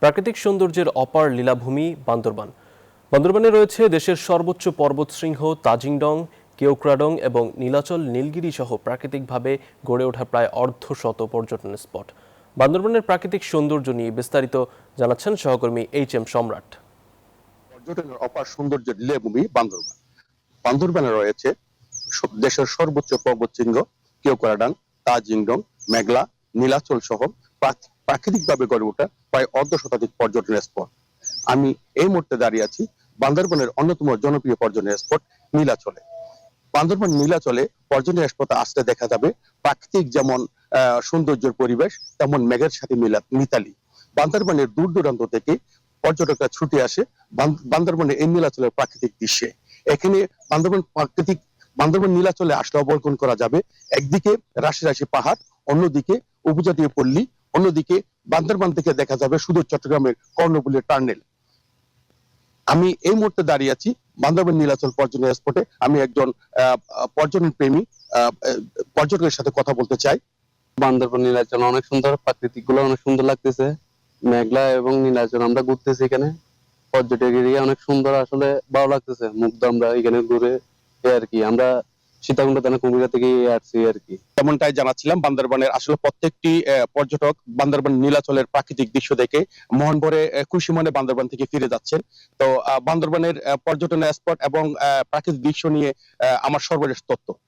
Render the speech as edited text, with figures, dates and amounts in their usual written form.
প্রাকৃতিক সৌন্দর্যের অপার লীলাভূমি বান্দরবান। বান্দরবানে রয়েছে দেশের সর্বোচ্চ পর্বতশৃঙ্গ তাজিংডং, কেওক্রাডং এবং নীলাচল নীলগিরি সহ প্রাকৃতিকভাবে গড়ে ওঠা প্রায় অর্ধশত পর্যটন স্পট। বান্দরবানের প্রাকৃতিক সৌন্দর্য নিয়ে বিস্তারিত জানাচ্ছেন সহকর্মী এইচ.এম. সম্রাট। পর্যটনের অপার সৌন্দর্যের লীলাভূমি বান্দরবান। বান্দরবানে রয়েছে দেশের সর্বোচ্চ পর্বতশৃঙ্গ কেওক্রাডং, তাজিংডং, মেঘলা, নীলাচল সহ প্রাকৃতিকভাবে গড়ে ওঠা প্রায় অর্ধশতাধিক পর্যটন স্পট। আমি এই মুহূর্তে দাঁড়িয়ে আছি বান্দরবানের অন্যতম জনপ্রিয় পর্যটন স্পট নীলাচলে। বান্দরবান নীলাচলে পর্যটন স্পটে আসতে দেখা যাবে প্রাকৃতিক যেমন সৌন্দর্যের পরিবেশ, তেমন মেঘের সাথে মিতালি। বান্দরবানের দূর দূরান্ত থেকে পর্যটকরা ছুটে আসে বান্দরবানের এই নীলাচলের প্রাকৃতিক দৃশ্যে। এখানে বান্দরবান নীলাচলে আসলে অবলোকন করা যাবে একদিকে রাশি রাশি পাহাড়, অন্যদিকে উপজাতীয় পল্লী, অন্যদিকে বান্দরবান থেকে দেখা যাবে সুদূর চট্টগ্রামের কর্ণফুলীর টার্নেল। আমি এই মুহূর্তে দাঁড়িয়ে আছি বান্দরবান নীলাচল পর্যটন স্পটে। আমি একজন পর্যটন প্রেমী পর্যটকের সাথে কথা বলতে চাই। বান্দরবান নীলাচল অনেক সুন্দর, প্রাকৃতিক গুলো অনেক সুন্দর লাগতেছে। মেঘলা এবং নীলাচল আমরা ঘুরতেছি এখানে, পর্যটক এরিয়া অনেক সুন্দর, আসলে ভালো লাগতেছে। মুগ্ধ আমরা এখানে ঘুরে আর কি। আমরা সীতাকুণ্ড থানা কুমিল্লা থেকে আসছি আর কি। তেমনটাই জানাচ্ছিলাম, বান্দরবানের আসলে প্রত্যেকটি পর্যটক বান্দরবান নীলাচলের প্রাকৃতিক দৃশ্য দেখে মন ভরে খুশি মনে বান্দরবান থেকে ফিরে যাচ্ছেন। তো বান্দরবানের পর্যটন স্পট এবং প্রাকৃতিক দৃশ্য নিয়ে আমার সর্বশেষ তথ্য।